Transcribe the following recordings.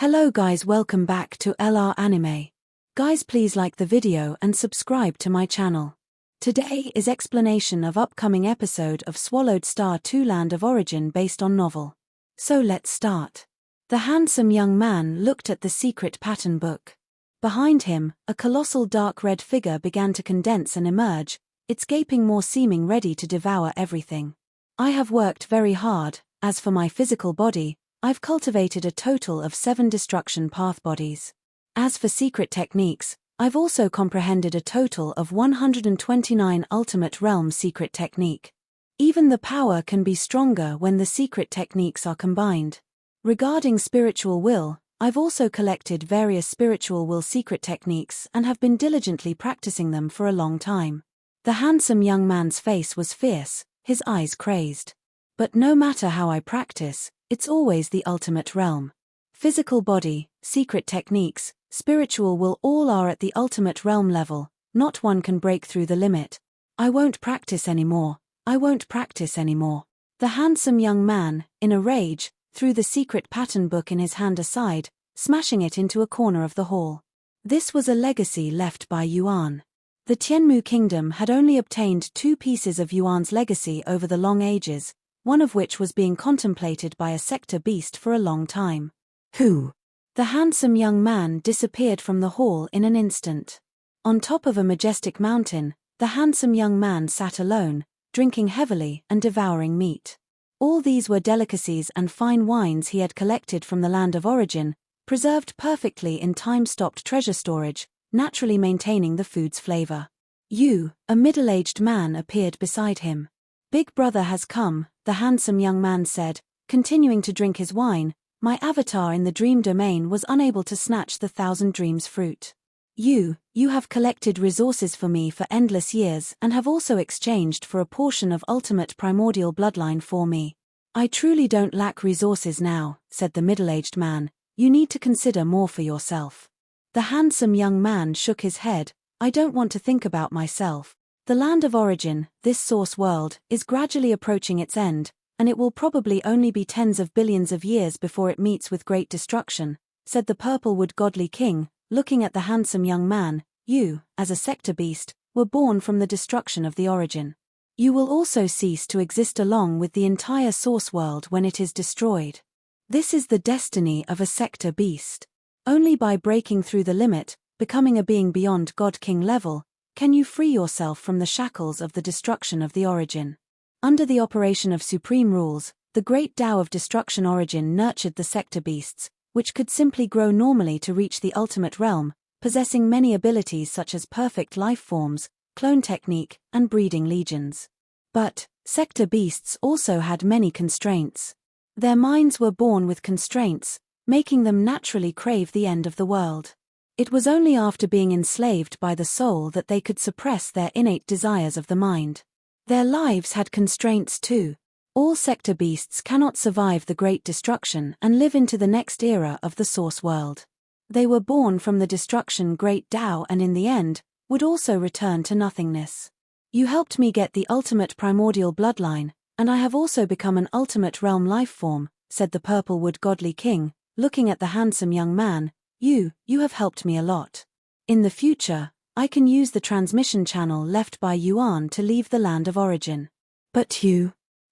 Hello guys, welcome back to LR Anime. Guys, please like the video and subscribe to my channel. Today is explanation of upcoming episode of Swallowed Star 2 Land of Origin based on novel. So let's start. The handsome young man looked at the secret pattern book. Behind him, a colossal dark red figure began to condense and emerge, its gaping maw seeming ready to devour everything. I have worked very hard. As for my physical body, I've cultivated a total of 7 destruction path bodies. As for secret techniques, I've also comprehended a total of 129 ultimate realm secret technique. Even the power can be stronger when the secret techniques are combined. Regarding spiritual will, I've also collected various spiritual will secret techniques and have been diligently practicing them for a long time. The handsome young man's face was fierce, his eyes crazed. But no matter how I practice, it's always the ultimate realm. Physical body, secret techniques, spiritual will all are at the ultimate realm level, not one can break through the limit. I won't practice anymore, I won't practice anymore. The handsome young man, in a rage, threw the secret pattern book in his hand aside, smashing it into a corner of the hall. This was a legacy left by Yuan. The Tianmu kingdom had only obtained 2 pieces of Yuan's legacy over the long ages, one of which was being contemplated by a sector beast for a long time. Who? The handsome young man disappeared from the hall in an instant. On top of a majestic mountain, the handsome young man sat alone, drinking heavily and devouring meat. All these were delicacies and fine wines he had collected from the land of origin, preserved perfectly in time-stopped treasure storage, naturally maintaining the food's flavor. A middle-aged man appeared beside him. Big brother has come, the handsome young man said, continuing to drink his wine. My avatar in the dream domain was unable to snatch the 1,000 dreams fruit. You have collected resources for me for endless years and have also exchanged for a portion of ultimate primordial bloodline for me. I truly don't lack resources now, said the middle-aged man. You need to consider more for yourself. The handsome young man shook his head. I don't want to think about myself. The land of origin, this source world, is gradually approaching its end, and it will probably only be tens of billions of years before it meets with great destruction, said the Purplewood godly king, looking at the handsome young man. You, as a sector beast, were born from the destruction of the origin. You will also cease to exist along with the entire source world when it is destroyed. This is the destiny of a sector beast. Only by breaking through the limit, becoming a being beyond God-King level, can you free yourself from the shackles of the destruction of the origin. Under the operation of supreme rules, the great Tao of destruction origin nurtured the sector beasts, which could simply grow normally to reach the ultimate realm, possessing many abilities such as perfect life forms, clone technique, and breeding legions. But sector beasts also had many constraints. Their minds were born with constraints, making them naturally crave the end of the world. It was only after being enslaved by the soul that they could suppress their innate desires of the mind. Their lives had constraints too. All sector beasts cannot survive the great destruction and live into the next era of the source world. They were born from the destruction great Tao and in the end, would also return to nothingness. You helped me get the ultimate primordial bloodline, and I have also become an ultimate realm life form, said the Purplewood godly king, looking at the handsome young man. You have helped me a lot. In the future, I can use the transmission channel left by Yuan to leave the land of origin. But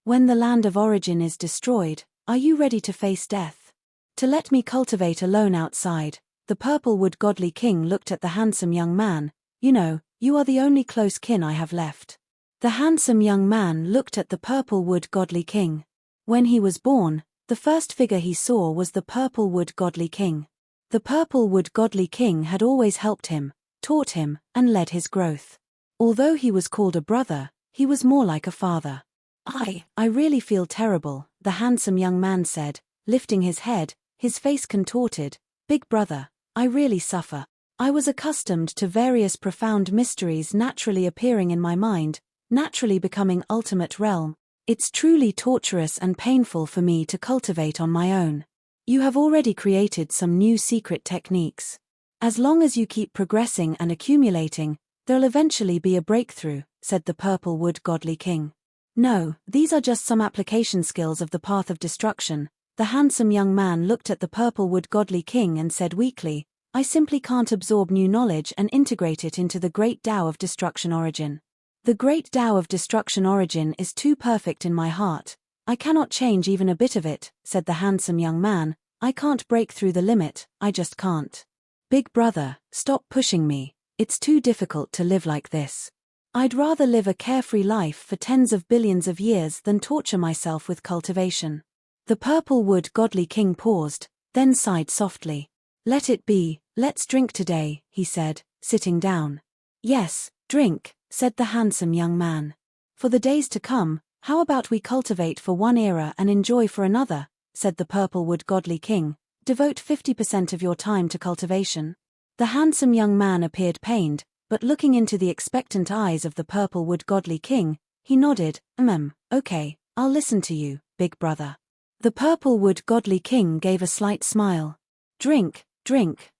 when the land of origin is destroyed, are you ready to face death? To let me cultivate alone outside, the Purplewood godly king looked at the handsome young man. You are the only close kin I have left. The handsome young man looked at the Purplewood godly king. When he was born, the first figure he saw was the Purplewood godly king. The Purplewood godly king had always helped him, taught him, and led his growth. Although he was called a brother, he was more like a father. I really feel terrible, the handsome young man said, lifting his head, his face contorted. Big brother, I really suffer. I was accustomed to various profound mysteries naturally appearing in my mind, naturally becoming ultimate realm. It's truly torturous and painful for me to cultivate on my own. You have already created some new secret techniques. As long as you keep progressing and accumulating, there'll eventually be a breakthrough, said the Purplewood godly king. No, these are just some application skills of the path of destruction. The handsome young man looked at the Purplewood godly king and said weakly, I simply can't absorb new knowledge and integrate it into the great Tao of destruction origin. The great Tao of destruction origin is too perfect in my heart. I cannot change even a bit of it, said the handsome young man. I can't break through the limit, I just can't. Big brother, stop pushing me. It's too difficult to live like this. I'd rather live a carefree life for tens of billions of years than torture myself with cultivation. The Purplewood godly king paused, then sighed softly. Let it be, let's drink today, he said, sitting down. Yes, drink, said the handsome young man. For the days to come, how about we cultivate for one era and enjoy for another, said the Purplewood godly king. Devote 50% of your time to cultivation. The handsome young man appeared pained, but looking into the expectant eyes of the Purplewood godly king, he nodded, okay, I'll listen to you, big brother. The Purplewood godly king gave a slight smile. Drink,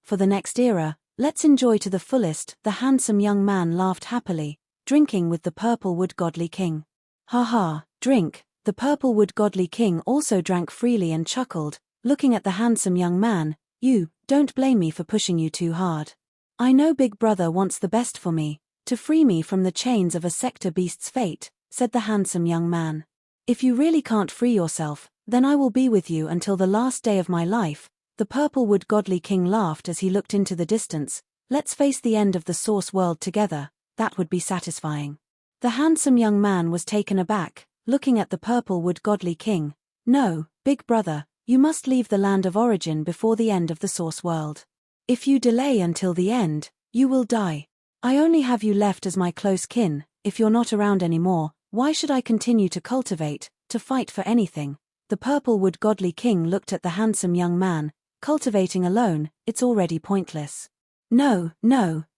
for the next era, let's enjoy to the fullest, the handsome young man laughed happily, drinking with the Purplewood godly king. Ha ha, drink, the Purplewood godly king also drank freely and chuckled, looking at the handsome young man. You, don't blame me for pushing you too hard. I know big brother wants the best for me, to free me from the chains of a sector beast's fate, said the handsome young man. If you really can't free yourself, then I will be with you until the last day of my life. The Purplewood godly king laughed as he looked into the distance. Let's face the end of the source world together, that would be satisfying. The handsome young man was taken aback, looking at the Purplewood godly king. No, big brother, you must leave the land of origin before the end of the source world. If you delay until the end, you will die. I only have you left as my close kin. If you're not around anymore, why should I continue to cultivate, to fight for anything? The Purplewood godly king looked at the handsome young man. Cultivating alone, it's already pointless. No,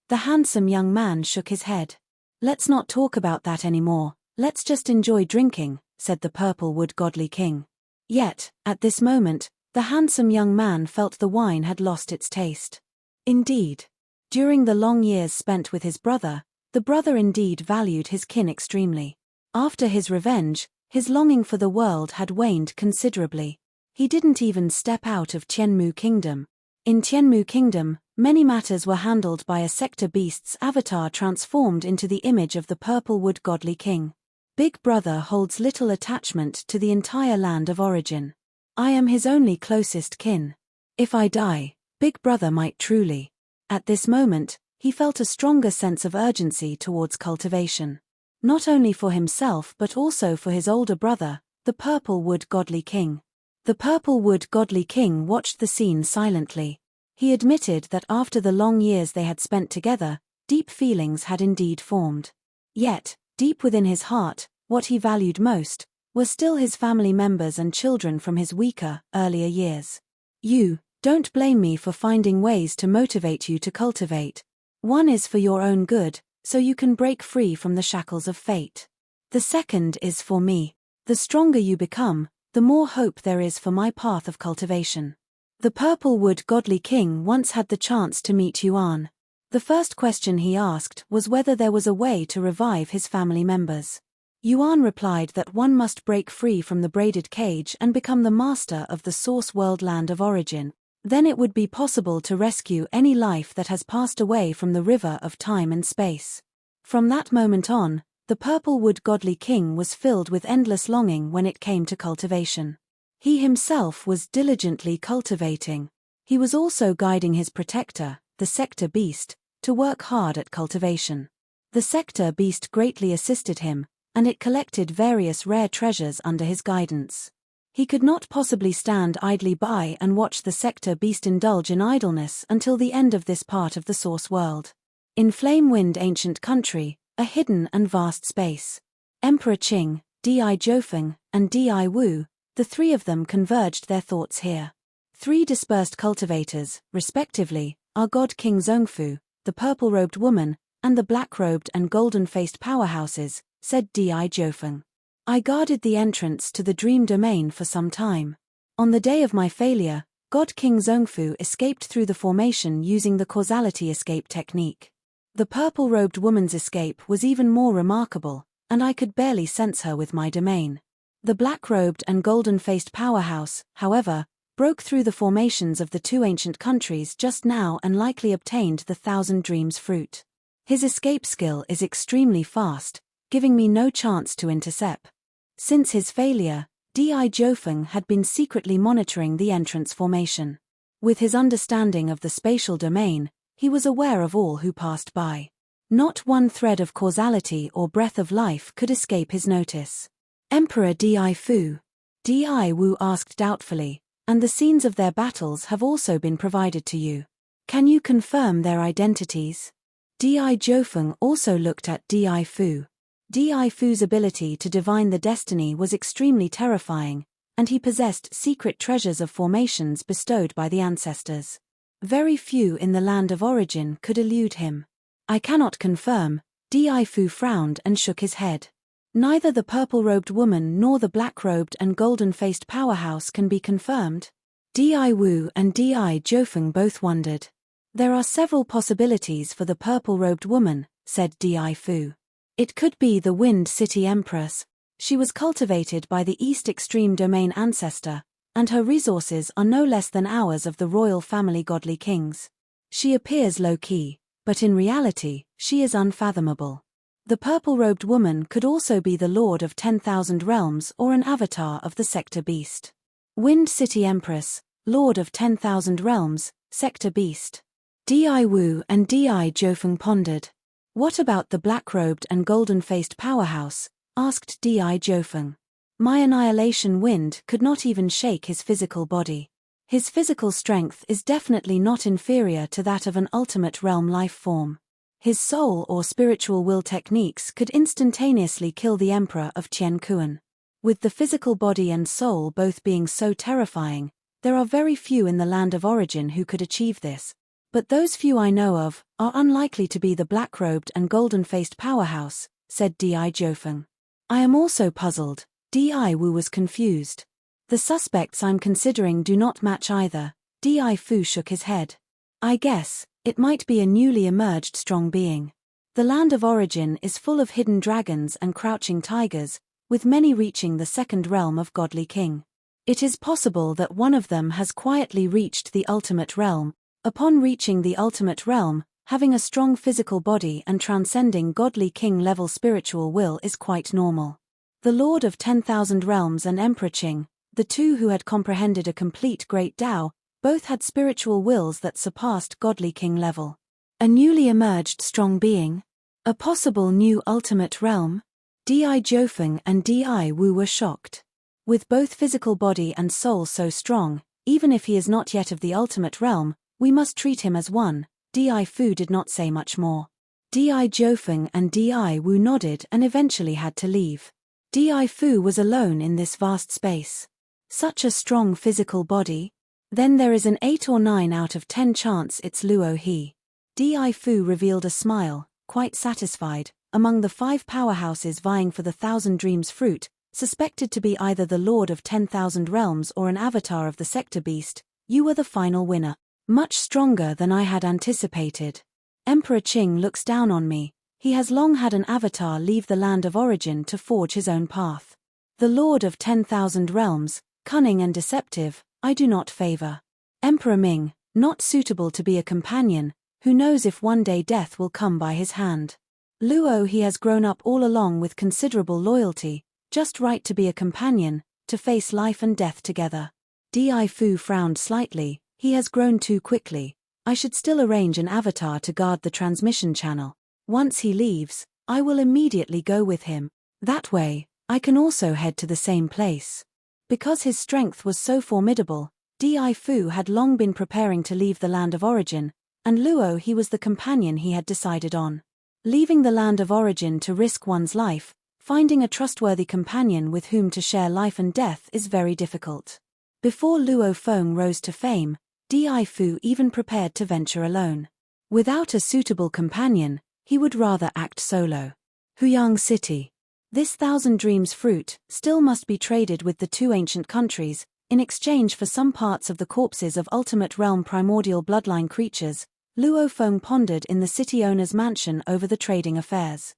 the handsome young man shook his head. Let's not talk about that anymore, let's just enjoy drinking, said the Purplewood godly king. Yet, at this moment, the handsome young man felt the wine had lost its taste. Indeed. During the long years spent with his brother, the brother indeed valued his kin extremely. After his revenge, his longing for the world had waned considerably. He didn't even step out of Tianmu Kingdom. In Tianmu Kingdom, many matters were handled by a sector beast's avatar transformed into the image of the Purplewood godly king. Big brother holds little attachment to the entire land of origin. I am his only closest kin. If I die, big brother might truly. At this moment, he felt a stronger sense of urgency towards cultivation. Not only for himself but also for his older brother, the Purplewood godly king. The Purplewood godly king watched the scene silently. He admitted that after the long years they had spent together, deep feelings had indeed formed. Yet, deep within his heart, what he valued most were still his family members and children from his weaker, earlier years. You, don't blame me for finding ways to motivate you to cultivate. One is for your own good, so you can break free from the shackles of fate. The second is for me. The stronger you become, the more hope there is for my path of cultivation. The Purplewood godly king once had the chance to meet Yuan. The first question he asked was whether there was a way to revive his family members. Yuan replied that one must break free from the braided cage and become the master of the source world land of origin. Then it would be possible to rescue any life that has passed away from the river of time and space. From that moment on, the Purplewood godly king was filled with endless longing when it came to cultivation. He himself was diligently cultivating. He was also guiding his protector, the sector beast, to work hard at cultivation. The sector beast greatly assisted him, and it collected various rare treasures under his guidance. He could not possibly stand idly by and watch the sector beast indulge in idleness until the end of this part of the source world. In Flamewind ancient country, a hidden and vast space. Emperor Qing, Di Zhofeng, and Di Wu, the three of them converged their thoughts here. Three dispersed cultivators, respectively, are God King Zhongfu, the purple-robed woman, and the black-robed and golden-faced powerhouses, said Di Zhofeng. I guarded the entrance to the dream domain for some time. On the day of my failure, God King Zhongfu escaped through the formation using the causality escape technique. The purple-robed woman's escape was even more remarkable, and I could barely sense her with my domain. The black-robed and golden-faced powerhouse, however, broke through the formations of the two ancient countries just now and likely obtained the Thousand Dreams fruit. His escape skill is extremely fast, giving me no chance to intercept. Since his failure, Di Jiufeng had been secretly monitoring the entrance formation. With his understanding of the spatial domain, he was aware of all who passed by. Not one thread of causality or breath of life could escape his notice. Emperor Di Fu? Di Wu asked doubtfully, and the scenes of their battles have also been provided to you. Can you confirm their identities? Di Jiufeng also looked at Di Fu. Di Fu's ability to divine the destiny was extremely terrifying, and he possessed secret treasures of formations bestowed by the ancestors. Very few in the land of origin could elude him. I cannot confirm. Di Fu frowned and shook his head. Neither the purple-robed woman nor the black-robed and golden-faced powerhouse can be confirmed. Di Wu and Di Jiufeng both wondered. There are several possibilities for the purple-robed woman, said Di Fu. It could be the Wind City Empress. She was cultivated by the East Extreme Domain ancestor, and her resources are no less than ours of the royal family godly kings. She appears low-key, but in reality, she is unfathomable. The purple-robed woman could also be the Lord of 10,000 Realms or an avatar of the Sector Beast. Wind City Empress, Lord of 10,000 Realms, Sector Beast. Di Wu and Di Jiufeng pondered. What about the black-robed and golden-faced powerhouse? Asked Di Jiufeng. My annihilation wind could not even shake his physical body. His physical strength is definitely not inferior to that of an ultimate realm life form. His soul or spiritual will techniques could instantaneously kill the Emperor of Qiankuan. With the physical body and soul both being so terrifying, there are very few in the land of origin who could achieve this. But those few I know of are unlikely to be the black-robed and golden-faced powerhouse, said Di Jiufeng. I am also puzzled. Di Wu was confused. The suspects I'm considering do not match either. Di Fu shook his head. I guess it might be a newly emerged strong being. The land of origin is full of hidden dragons and crouching tigers, with many reaching the second realm of godly king. It is possible that one of them has quietly reached the ultimate realm. Upon reaching the ultimate realm, having a strong physical body and transcending godly king-level spiritual will is quite normal. The Lord of 10,000 Realms and Emperor Qing, the two who had comprehended a complete Great Tao, both had spiritual wills that surpassed godly king level. A newly emerged strong being? A possible new ultimate realm? Di Jiufeng and Di Wu were shocked. With both physical body and soul so strong, even if he is not yet of the ultimate realm, we must treat him as one. Di Fu did not say much more. Di Jiufeng and Di Wu nodded and eventually had to leave. Di Fu was alone in this vast space. Such a strong physical body? Then there is an 8 or 9 out of 10 chance it's Luo He. Di Fu revealed a smile, quite satisfied. Among the 5 powerhouses vying for the Thousand Dreams fruit, suspected to be either the Lord of 10,000 Realms or an avatar of the Sector Beast, you were the final winner. Much stronger than I had anticipated. Emperor Qing looks down on me. He has long had an avatar leave the land of origin to forge his own path. The Lord of 10,000 Realms, cunning and deceptive, I do not favor. Emperor Ming, not suitable to be a companion, who knows if one day death will come by his hand. Luo He has grown up all along with considerable loyalty, just right to be a companion, to face life and death together. Di Fu frowned slightly. He has grown too quickly. I should still arrange an avatar to guard the transmission channel. Once he leaves, I will immediately go with him. That way, I can also head to the same place. Because his strength was so formidable, Di Fu had long been preparing to leave the land of origin, and Luo He was the companion he had decided on. Leaving the land of origin to risk one's life, finding a trustworthy companion with whom to share life and death is very difficult. Before Luo Feng rose to fame, Di Fu even prepared to venture alone. Without a suitable companion, he would rather act solo. Huyang City. This Thousand Dreams fruit still must be traded with the two ancient countries, in exchange for some parts of the corpses of ultimate realm primordial bloodline creatures. Luo Feng pondered in the city owner's mansion over the trading affairs.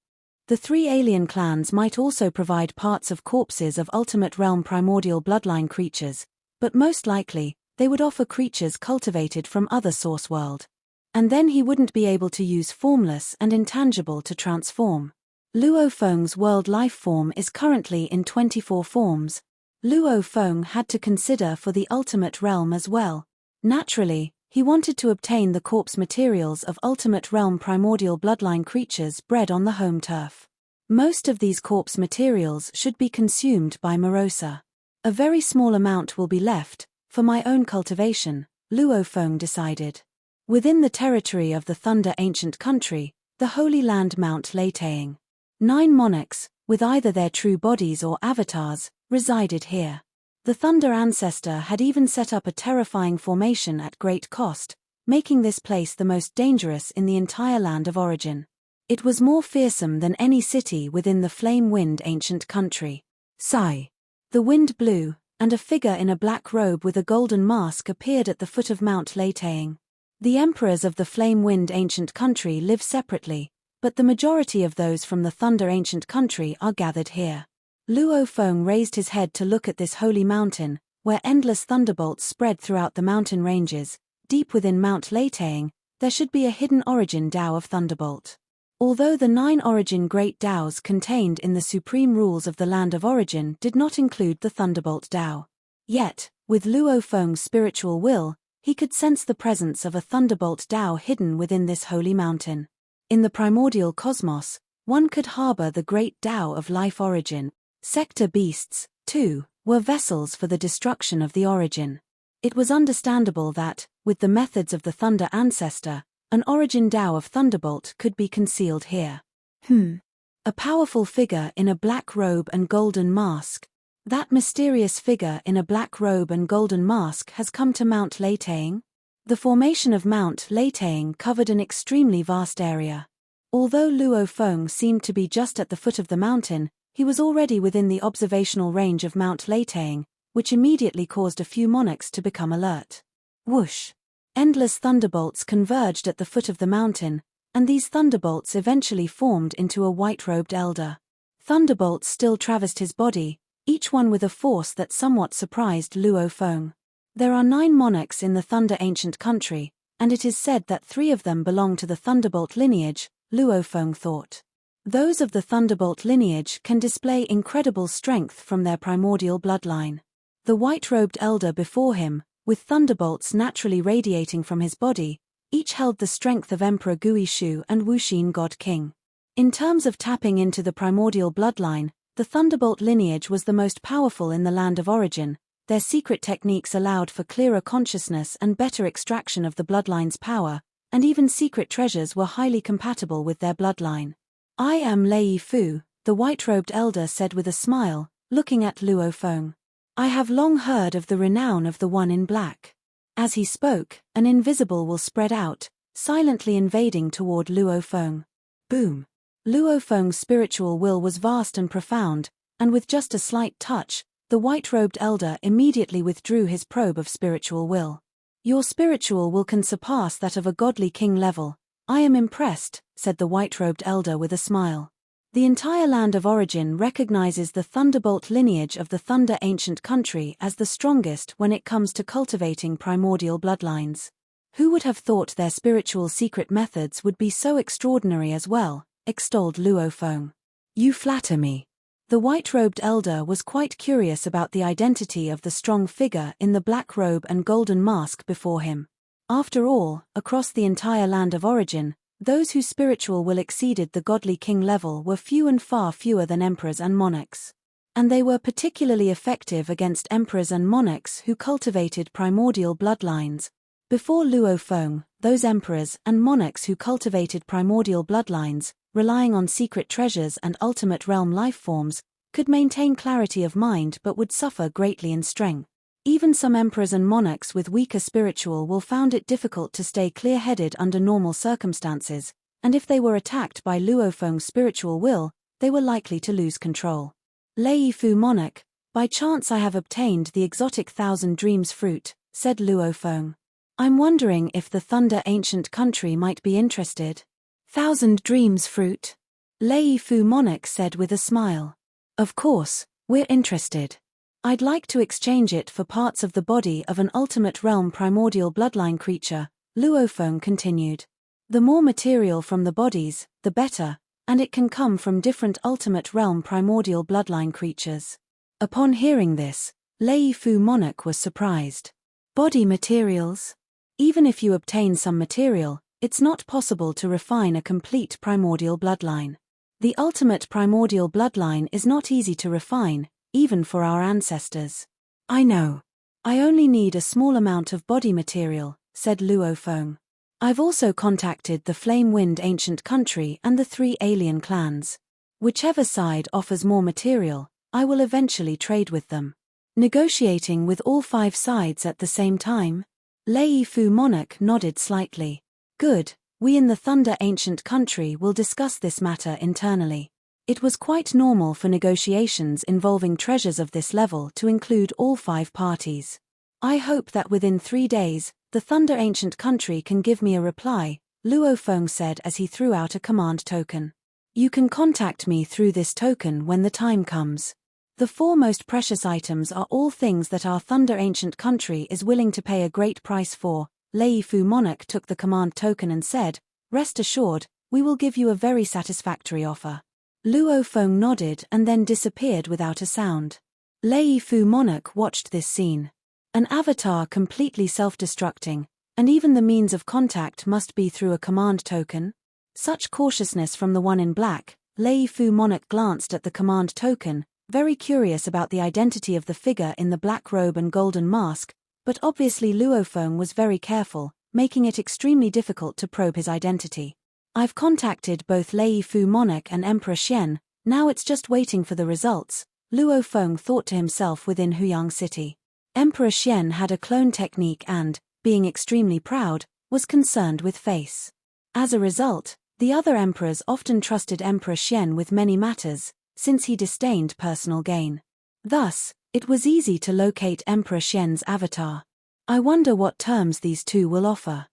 The three alien clans might also provide parts of corpses of Ultimate Realm primordial bloodline creatures, but most likely, they would offer creatures cultivated from other source world. And then he wouldn't be able to use formless and intangible to transform. Luo Feng's world life form is currently in 24 forms. Luo Feng had to consider for the Ultimate Realm as well. Naturally, he wanted to obtain the corpse materials of Ultimate Realm primordial bloodline creatures bred on the home turf. Most of these corpse materials should be consumed by Morosa. A very small amount will be left, for my own cultivation, Luo Feng decided. Within the territory of the Thunder Ancient Country, the Holy Land Mount Leitang. 9 monarchs, with either their true bodies or avatars, resided here. The Thunder Ancestor had even set up a terrifying formation at great cost, making this place the most dangerous in the entire land of origin. It was more fearsome than any city within the Flame Wind Ancient Country. Sigh. The wind blew, and a figure in a black robe with a golden mask appeared at the foot of Mount Leitang. The emperors of the Flame Wind Ancient Country live separately, but the majority of those from the Thunder Ancient Country are gathered here. Luo Feng raised his head to look at this holy mountain, where endless thunderbolts spread throughout the mountain ranges. Deep within Mount Leitang, there should be a hidden origin Tao of Thunderbolt. Although the 9 origin great Taos contained in the supreme rules of the land of origin did not include the Thunderbolt Tao. Yet, with Luo Feng's spiritual will, he could sense the presence of a Thunderbolt Tao hidden within this holy mountain. In the primordial cosmos, one could harbor the great Tao of life origin. Sector beasts, too, were vessels for the destruction of the origin. It was understandable that, with the methods of the Thunder Ancestor, an origin Tao of Thunderbolt could be concealed here. A powerful figure in a black robe and golden mask. That mysterious figure in a black robe and golden mask has come to Mount Leitang? The formation of Mount Leitang covered an extremely vast area. Although Luo Feng seemed to be just at the foot of the mountain, he was already within the observational range of Mount Leitang, which immediately caused a few monarchs to become alert. Whoosh! Endless thunderbolts converged at the foot of the mountain, and these thunderbolts eventually formed into a white-robed elder. Thunderbolts still traversed his body, each one with a force that somewhat surprised Luo Feng. There are 9 monarchs in the Thunder Ancient Country, and it is said that 3 of them belong to the Thunderbolt lineage, Luo Feng thought. Those of the Thunderbolt lineage can display incredible strength from their primordial bloodline. The white-robed elder before him, with thunderbolts naturally radiating from his body, each held the strength of Emperor Guishu and Wuxin God King. In terms of tapping into the primordial bloodline, the Thunderbolt lineage was the most powerful in the land of origin. Their secret techniques allowed for clearer consciousness and better extraction of the bloodline's power, and even secret treasures were highly compatible with their bloodline. I am Lei Fu, the white-robed elder said with a smile, looking at Luo Feng. I have long heard of the renown of the One in Black. As he spoke, an invisible wall spread out, silently invading toward Luo Feng. Boom! Luo Feng's spiritual will was vast and profound, and with just a slight touch, the white-robed elder immediately withdrew his probe of spiritual will. Your spiritual will can surpass that of a godly king level. I am impressed, said the white-robed elder with a smile. The entire land of origin recognizes the Thunderbolt lineage of the Thunder Ancient Country as the strongest when it comes to cultivating primordial bloodlines. Who would have thought their spiritual secret methods would be so extraordinary as well, extolled Luo Feng. You flatter me. The white-robed elder was quite curious about the identity of the strong figure in the black robe and golden mask before him. After all, across the entire land of origin, those whose spiritual will exceeded the godly king level were few and far fewer than emperors and monarchs. And they were particularly effective against emperors and monarchs who cultivated primordial bloodlines. Before Luo Feng, those emperors and monarchs who cultivated primordial bloodlines, relying on secret treasures and ultimate realm life forms, could maintain clarity of mind but would suffer greatly in strength. Even some emperors and monarchs with weaker spiritual will found it difficult to stay clear-headed under normal circumstances, and if they were attacked by Luo Feng's spiritual will, they were likely to lose control. Lei Fu monarch, by chance I have obtained the exotic Thousand Dreams fruit, said Luo Feng. I'm wondering if the Thunder Ancient Country might be interested. Thousand Dreams fruit? Lei Fu monarch said with a smile. Of course, we're interested. I'd like to exchange it for parts of the body of an ultimate realm primordial bloodline creature, Luofeng continued. The more material from the bodies, the better, and it can come from different ultimate realm primordial bloodline creatures. Upon hearing this, Lei Fu monarch was surprised. Body materials? Even if you obtain some material, it's not possible to refine a complete primordial bloodline. The ultimate primordial bloodline is not easy to refine, even for our ancestors. I know. I only need a small amount of body material, said Luofeng. I've also contacted the Flame Wind ancient country and the 3 alien clans. Whichever side offers more material, I will eventually trade with them. Negotiating with all 5 sides at the same time? Lei Fu monarch nodded slightly. Good, we in the Thunder ancient country will discuss this matter internally. It was quite normal for negotiations involving treasures of this level to include all 5 parties. I hope that within 3 days, the Thunder ancient country can give me a reply, Luofeng said as he threw out a command token. You can contact me through this token when the time comes. The 4 most precious items are all things that our Thunder ancient country is willing to pay a great price for. Lei Fu monarch took the command token and said, rest assured, we will give you a very satisfactory offer. Luofeng nodded and then disappeared without a sound. Lei Fu monarch watched this scene. An avatar completely self-destructing, and even the means of contact must be through a command token? Such cautiousness from the one in black. Lei Fu monarch glanced at the command token, very curious about the identity of the figure in the black robe and golden mask, but obviously Luofeng was very careful, making it extremely difficult to probe his identity. I've contacted both Lei Fu monarch and Emperor Xian, now it's just waiting for the results, Luofeng thought to himself within Huyang City. Emperor Xian had a clone technique and, being extremely proud, was concerned with face. As a result, the other emperors often trusted Emperor Xian with many matters, since he disdained personal gain. Thus, it was easy to locate Emperor Xian's avatar. I wonder what terms these 2 will offer.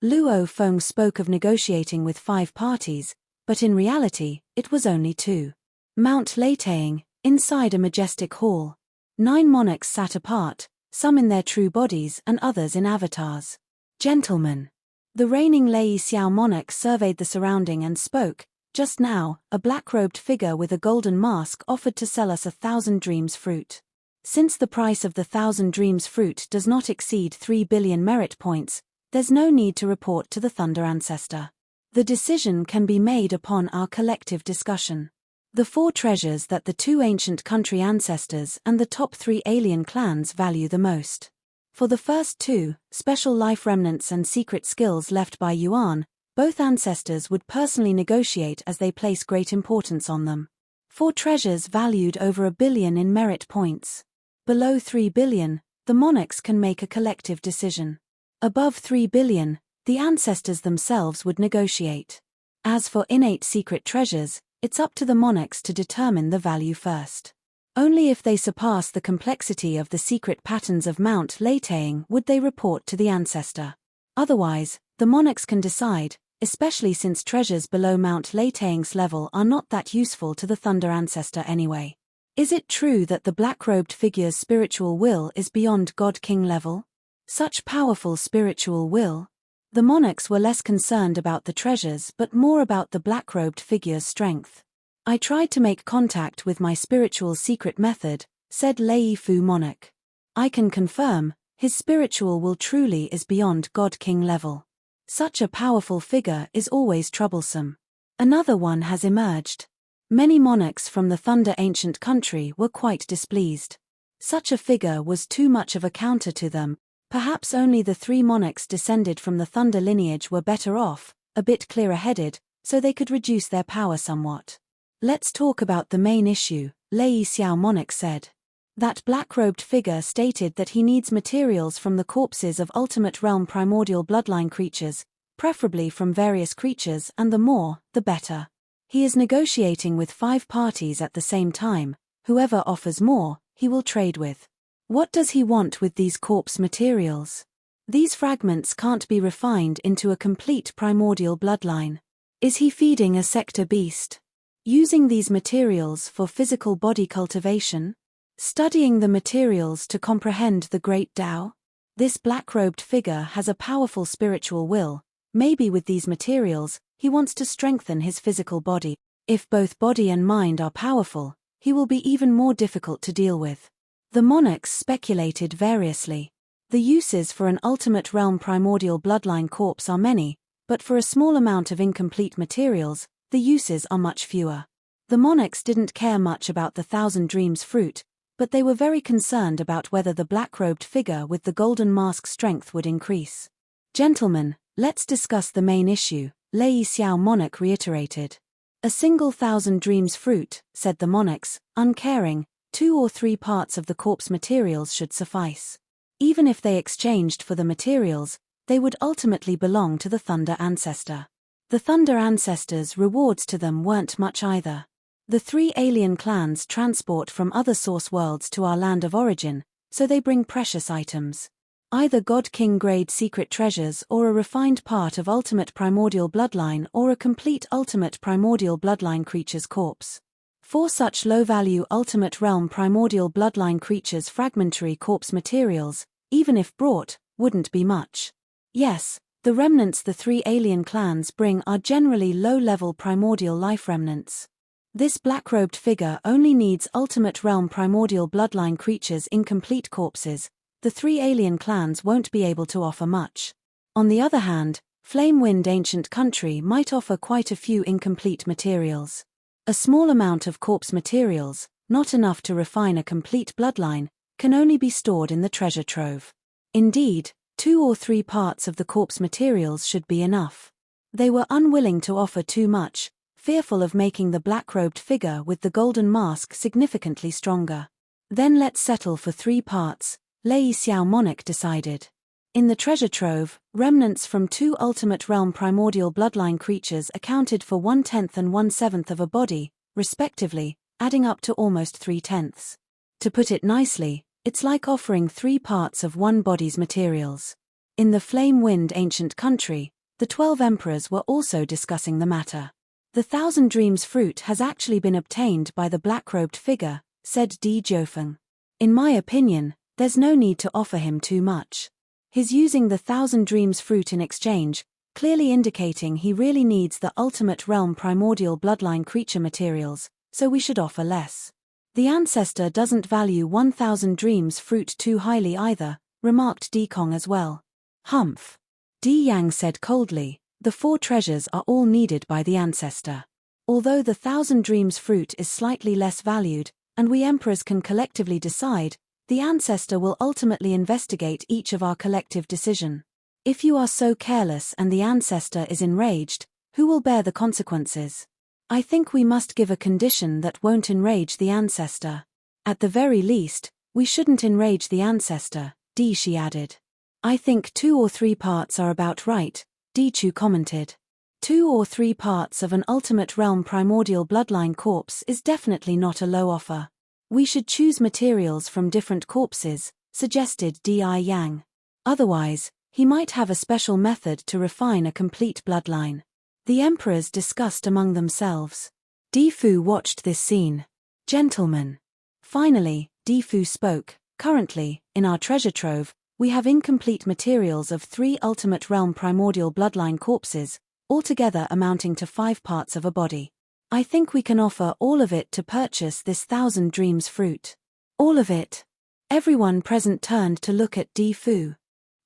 Luofeng spoke of negotiating with 5 parties, but in reality, it was only 2. Mount Leitang, inside a majestic hall. 9 monarchs sat apart, some in their true bodies and others in avatars. Gentlemen. The reigning Lei Xiao monarch surveyed the surrounding and spoke. Just now, a black-robed figure with a golden mask offered to sell us 1,000 dreams fruit. Since the price of the 1,000 dreams fruit does not exceed 3 billion merit points, there's no need to report to the Thunder Ancestor. The decision can be made upon our collective discussion. The 4 treasures that the 2 ancient country ancestors and the top 3 alien clans value the most. For the first 2, special life remnants and secret skills left by Yuan, both ancestors would personally negotiate as they place great importance on them. 4 treasures valued over 1 billion in merit points. Below 3 billion, the monarchs can make a collective decision. Above 3 billion, the ancestors themselves would negotiate. As for innate secret treasures, it's up to the monarchs to determine the value first. Only if they surpass the complexity of the secret patterns of Mount Leitang would they report to the ancestor. Otherwise, the monarchs can decide, especially since treasures below Mount Leitang's level are not that useful to the Thunder Ancestor anyway. Is it true that the black-robed figure's spiritual will is beyond God King level? Such powerful spiritual will? The monarchs were less concerned about the treasures but more about the black-robed figure's strength. I tried to make contact with my spiritual secret method, said Lei Fu monarch. I can confirm, his spiritual will truly is beyond God King level. Such a powerful figure is always troublesome. Another one has emerged. Many monarchs from the Thunder ancient country were quite displeased. Such a figure was too much of a counter to them. Perhaps only the 3 monarchs descended from the Thunder lineage were better off, a bit clearer-headed, so they could reduce their power somewhat. Let's talk about the main issue, Lei Xiao monarch said. That black-robed figure stated that he needs materials from the corpses of ultimate realm primordial bloodline creatures, preferably from various creatures, and the more, the better. He is negotiating with 5 parties at the same time. Whoever offers more, he will trade with. What does he want with these corpse materials? These fragments can't be refined into a complete primordial bloodline. Is he feeding a sector beast? Using these materials for physical body cultivation? Studying the materials to comprehend the great Tao? This black-robed figure has a powerful spiritual will. Maybe with these materials, he wants to strengthen his physical body. If both body and mind are powerful, he will be even more difficult to deal with. The monarchs speculated variously. The uses for an ultimate realm primordial bloodline corpse are many, but for a small amount of incomplete materials, the uses are much fewer. The monarchs didn't care much about the Thousand Dreams fruit, but they were very concerned about whether the black-robed figure with the golden mask strength would increase. Gentlemen, let's discuss the main issue, Lei Xiao monarch reiterated. A single Thousand Dreams fruit, said the monarchs, uncaring, 2 or 3 parts of the corpse materials should suffice. Even if they exchanged for the materials, they would ultimately belong to the Thunder Ancestor. The Thunder Ancestor's rewards to them weren't much either. The 3 alien clans transport from other source worlds to our land of origin, so they bring precious items. Either God King grade secret treasures or a refined part of ultimate primordial bloodline or a complete ultimate primordial bloodline creature's corpse. For such low-value ultimate realm primordial bloodline creatures fragmentary corpse materials, even if brought, wouldn't be much. Yes, the remnants the 3 alien clans bring are generally low-level primordial life remnants. This black-robed figure only needs ultimate realm primordial bloodline creatures' incomplete corpses. The 3 alien clans won't be able to offer much. On the other hand, Flamewind Ancient Country might offer quite a few incomplete materials. A small amount of corpse materials, not enough to refine a complete bloodline, can only be stored in the treasure trove. Indeed, 2 or 3 parts of the corpse materials should be enough. They were unwilling to offer too much, fearful of making the black-robed figure with the golden mask significantly stronger. Then let's settle for 3 parts, Lei Xiao monarch decided. In the treasure trove, remnants from 2 ultimate realm primordial bloodline creatures accounted for 1/10 and 1/7 of a body, respectively, adding up to almost 3/10. To put it nicely, it's like offering 3 parts of one body's materials. In the Flamewind Ancient Country, the 12 emperors were also discussing the matter. The Thousand Dreams fruit has actually been obtained by the black-robed figure, said Di Jiufeng. In my opinion, there's no need to offer him too much. He's using the Thousand Dreams fruit in exchange, clearly indicating he really needs the ultimate realm primordial bloodline creature materials, so we should offer less. The ancestor doesn't value 1000 Dreams fruit too highly either, remarked Di Kong as well. Humph. Di Yang said coldly, the 4 treasures are all needed by the ancestor. Although the Thousand Dreams fruit is slightly less valued, and we emperors can collectively decide, the ancestor will ultimately investigate each of our collective decision. If you are so careless and the ancestor is enraged, who will bear the consequences? I think we must give a condition that won't enrage the ancestor. At the very least, we shouldn't enrage the ancestor, Di Shi added. I think 2 or 3 parts are about right, Di Chu commented. 2 or 3 parts of an ultimate realm primordial bloodline corpse is definitely not a low offer. We should choose materials from different corpses, suggested Di Yang. Otherwise, he might have a special method to refine a complete bloodline. The emperors discussed among themselves. Di Fu watched this scene. Gentlemen. Finally, Di Fu spoke. Currently, in our treasure trove, we have incomplete materials of 3 ultimate realm primordial bloodline corpses, altogether amounting to 5 parts of a body. I think we can offer all of it to purchase this Thousand Dreams fruit. All of it. Everyone present turned to look at Di Fu.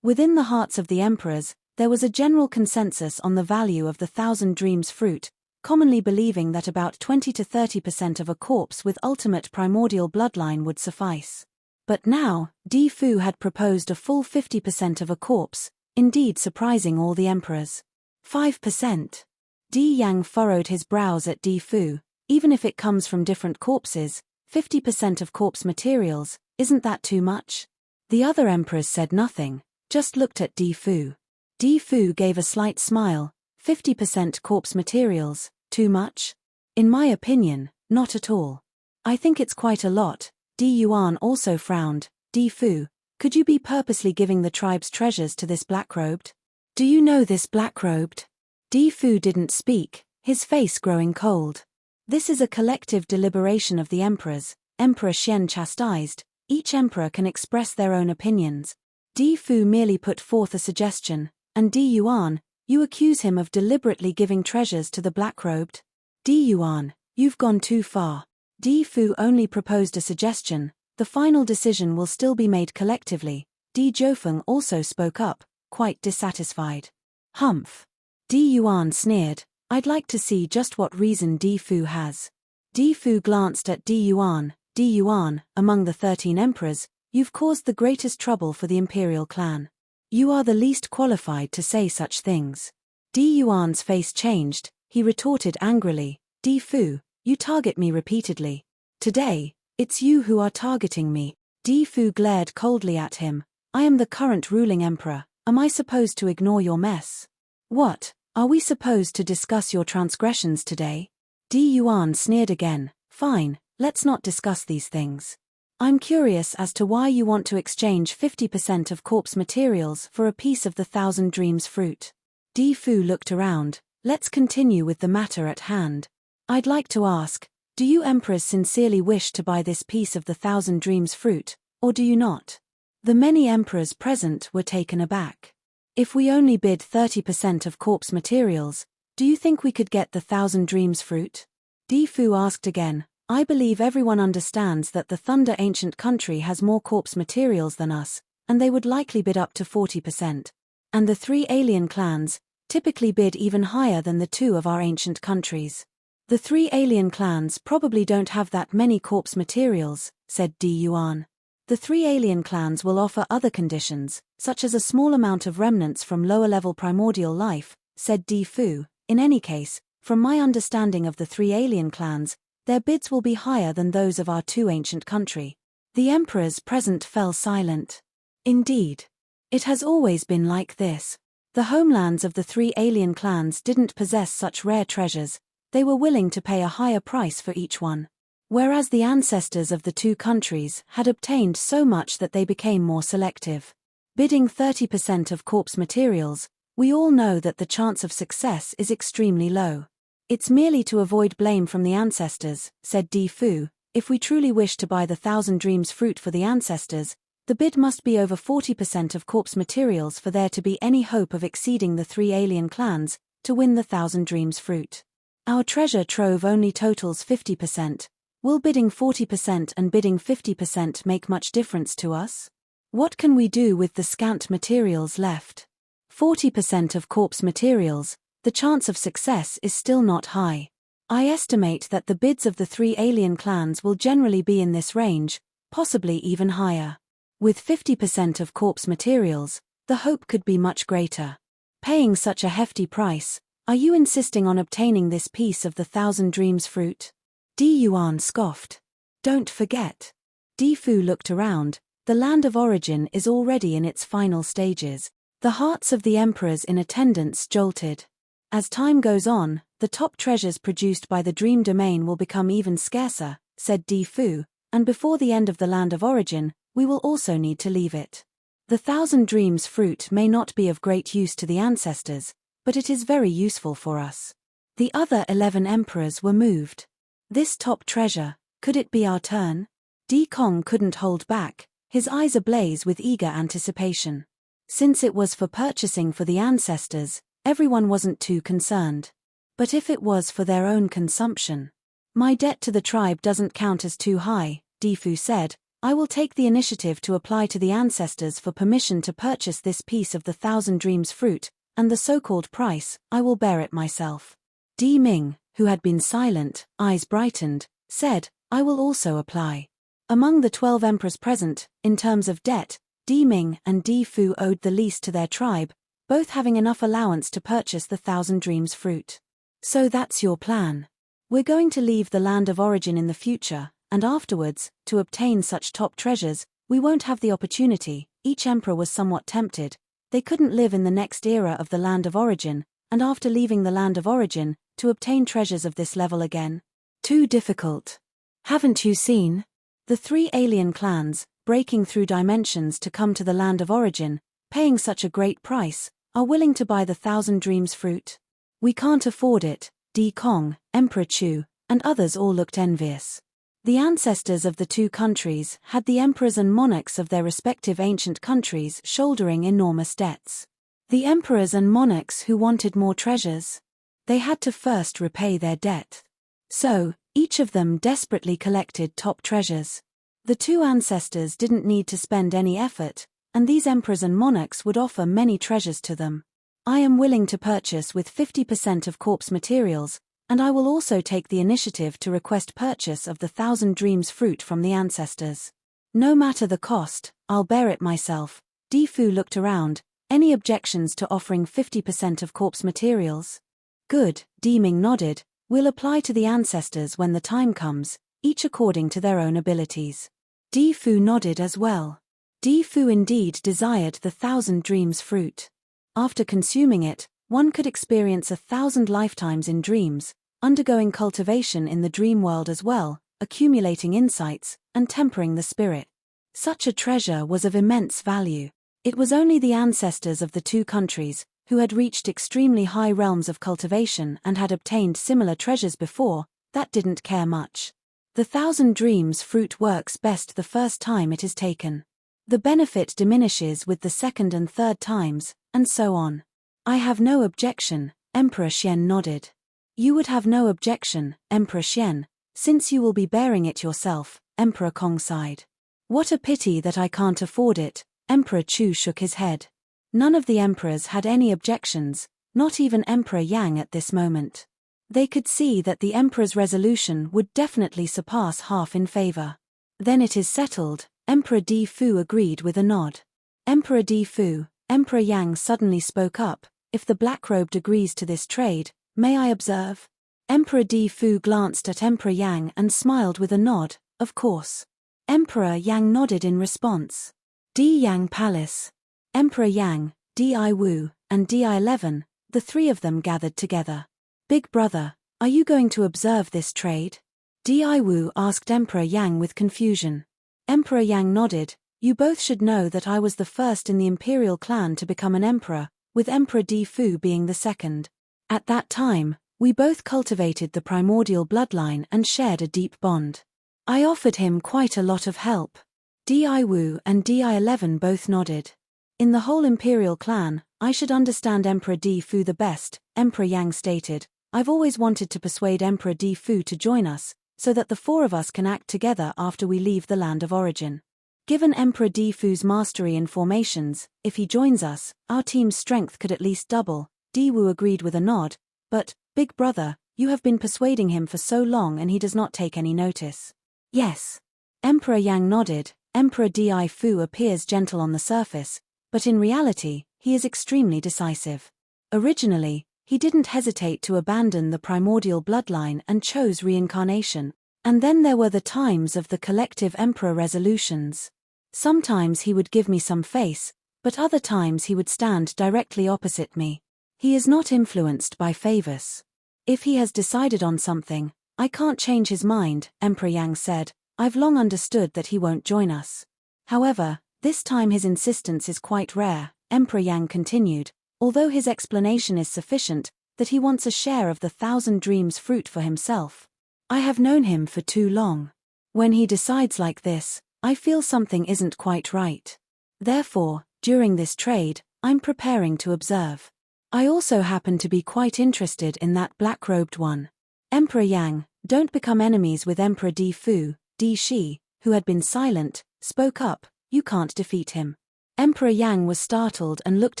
Within the hearts of the emperors, there was a general consensus on the value of the Thousand Dreams fruit, commonly believing that about 20 to 30% of a corpse with ultimate primordial bloodline would suffice. But now, Di Fu had proposed a full 50% of a corpse, indeed surprising all the emperors. 5%. Di Yang furrowed his brows at Di Fu. Even if it comes from different corpses, 50% of corpse materials, isn't that too much? The other emperors said nothing, just looked at Di Fu. Di Fu gave a slight smile. 50% corpse materials, too much? In my opinion, not at all. I think it's quite a lot. Di Yuan also frowned. Di Fu, could you be purposely giving the tribe's treasures to this black-robed? Do you know this black-robed? Di Fu didn't speak, his face growing cold. This is a collective deliberation of the emperors, Emperor Xian chastised. Each emperor can express their own opinions. Di Fu merely put forth a suggestion, and Di Yuan, you accuse him of deliberately giving treasures to the black-robed? Di Yuan, you've gone too far. Di Fu only proposed a suggestion, the final decision will still be made collectively. Di Jiufeng also spoke up, quite dissatisfied. Humph. Di Yuan sneered, I'd like to see just what reason Di Fu has. Di Fu glanced at Di Yuan. Di Yuan, among the 13 emperors, you've caused the greatest trouble for the imperial clan. You are the least qualified to say such things. Di Yuan's face changed, he retorted angrily, Di Fu, you target me repeatedly. Today, it's you who are targeting me. Di Fu glared coldly at him, I am the current ruling emperor, am I supposed to ignore your mess? What, are we supposed to discuss your transgressions today? Di Yuan sneered again, fine. Let's not discuss these things. I'm curious as to why you want to exchange 50% of corpse materials for a piece of the Thousand Dreams fruit. Di Fu looked around, let's continue with the matter at hand. I'd like to ask, do you emperors sincerely wish to buy this piece of the Thousand Dreams fruit, or do you not? The many emperors present were taken aback. If we only bid 30% of corpse materials, do you think we could get the Thousand Dreams fruit? Di Fu asked again, I believe everyone understands that the Thunder Ancient Country has more corpse materials than us, and they would likely bid up to 40%. And the 3 alien clans typically bid even higher than the 2 of our ancient countries. The 3 alien clans probably don't have that many corpse materials, said Di Yuan. The 3 alien clans will offer other conditions, such as a small amount of remnants from lower-level primordial life, said Di Fu. In any case, from my understanding of the 3 alien clans, their bids will be higher than those of our 2 ancient country. The emperors present fell silent. Indeed. It has always been like this. The homelands of the 3 alien clans didn't possess such rare treasures, they were willing to pay a higher price for each one. Whereas the ancestors of the 2 countries had obtained so much that they became more selective. Bidding 30% of corpse materials, we all know that the chance of success is extremely low. It's merely to avoid blame from the ancestors, said Di Fu. If we truly wish to buy the Thousand Dreams fruit for the ancestors, the bid must be over 40% of corpse materials for there to be any hope of exceeding the 3 alien clans to win the Thousand Dreams fruit. Our treasure trove only totals 50%. Will bidding 40% and bidding 50% make much difference to us? What can we do with the scant materials left? 40% of corpse materials, the chance of success is still not high. I estimate that the bids of the 3 alien clans will generally be in this range, possibly even higher. With 50% of corpse materials, the hope could be much greater. Paying such a hefty price, are you insisting on obtaining this piece of the Thousand Dreams fruit? Di Yuan scoffed. Don't forget. Di Fu looked around, the land of origin is already in its final stages. The hearts of the emperors in attendance jolted. As time goes on, the top treasures produced by the Dream Domain will become even scarcer, said Di Fu, and before the end of the land of origin, we will also need to leave it. The Thousand Dreams fruit may not be of great use to the ancestors, but it is very useful for us. The other 11 emperors were moved. This top treasure, could it be our turn? Di Kong couldn't hold back, his eyes ablaze with eager anticipation. Since it was for purchasing for the ancestors, everyone wasn't too concerned. But if it was for their own consumption? My debt to the tribe doesn't count as too high, Di Fu said. I will take the initiative to apply to the ancestors for permission to purchase this piece of the Thousand Dreams fruit, and the so-called price, I will bear it myself. Di Ming, who had been silent, eyes brightened, said, I will also apply. Among the 12 emperors present, in terms of debt, Di Ming and Di Fu owed the least to their tribe, both having enough allowance to purchase the Thousand Dreams fruit. So that's your plan. We're going to leave the land of origin in the future, and afterwards, to obtain such top treasures, we won't have the opportunity. Each emperor was somewhat tempted. They couldn't live in the next era of the land of origin, and after leaving the land of origin, to obtain treasures of this level again. Too difficult. Haven't you seen? The 3 alien clans, breaking through dimensions to come to the land of origin, paying such a great price, are willing to buy the Thousand Dreams fruit. We can't afford it. Di Kong, Emperor Chu, and others all looked envious. The ancestors of the two countries had the emperors and monarchs of their respective ancient countries shouldering enormous debts. The emperors and monarchs who wanted more treasures, they had to first repay their debt. So, each of them desperately collected top treasures. The two ancestors didn't need to spend any effort, and these emperors and monarchs would offer many treasures to them. I am willing to purchase with 50% of corpse materials, and I will also take the initiative to request purchase of the 1,000 Dreams fruit from the ancestors. No matter the cost, I'll bear it myself. Difu looked around. Any objections to offering 50% of corpse materials? Good, Deming nodded. We'll apply to the ancestors when the time comes, each according to their own abilities. Difu nodded as well. Difu indeed desired the 1,000 Dreams fruit. After consuming it, one could experience 1,000 lifetimes in dreams, undergoing cultivation in the dream world as well, accumulating insights, and tempering the spirit. Such a treasure was of immense value. It was only the ancestors of the two countries, who had reached extremely high realms of cultivation and had obtained similar treasures before, that didn't care much. The 1,000 Dreams fruit works best the first time it is taken. The benefit diminishes with the second and third times, and so on. I have no objection, Emperor Xian nodded. You would have no objection, Emperor Xian, since you will be bearing it yourself, Emperor Kong sighed. What a pity that I can't afford it, Emperor Chu shook his head. None of the emperors had any objections, not even Emperor Yang at this moment. They could see that the emperor's resolution would definitely surpass half in favor. Then it is settled, Emperor Difu agreed with a nod. Emperor Difu, Emperor Yang suddenly spoke up, if the black-robed agrees to this trade, may I observe? Emperor Difu glanced at Emperor Yang and smiled with a nod, of course. Emperor Yang nodded in response. Di Yang Palace. Emperor Yang, Di Wu, and Di-11, the three of them gathered together. Big brother, are you going to observe this trade? Di Wu asked Emperor Yang with confusion. Emperor Yang nodded. You both should know that I was the first in the imperial clan to become an emperor, with Emperor Difu being the second. At that time, we both cultivated the primordial bloodline and shared a deep bond. I offered him quite a lot of help. Di Wu and Di-11 both nodded. In the whole imperial clan, I should understand Emperor Difu the best, Emperor Yang stated. I've always wanted to persuade Emperor Difu to join us, so that the four of us can act together after we leave the land of origin. Given Emperor Difu's mastery in formations, if he joins us, our team's strength could at least double. Diwu agreed with a nod. But, big brother, you have been persuading him for so long and he does not take any notice. Yes. Emperor Yang nodded. Emperor Difu appears gentle on the surface, but in reality, he is extremely decisive. Originally, he didn't hesitate to abandon the primordial bloodline and chose reincarnation. And then there were the times of the collective emperor resolutions. Sometimes he would give me some face, but other times he would stand directly opposite me. He is not influenced by favors. If he has decided on something, I can't change his mind, Emperor Yang said. I've long understood that he won't join us. However, this time his insistence is quite rare, Emperor Yang continued, although his explanation is sufficient, that he wants a share of the 1,000 Dreams fruit for himself. I have known him for too long. When he decides like this, I feel something isn't quite right. Therefore, during this trade, I'm preparing to observe. I also happen to be quite interested in that black-robed one. Emperor Yang, don't become enemies with Emperor Difu. Di Shi, who had been silent, spoke up, you can't defeat him. Emperor Yang was startled and looked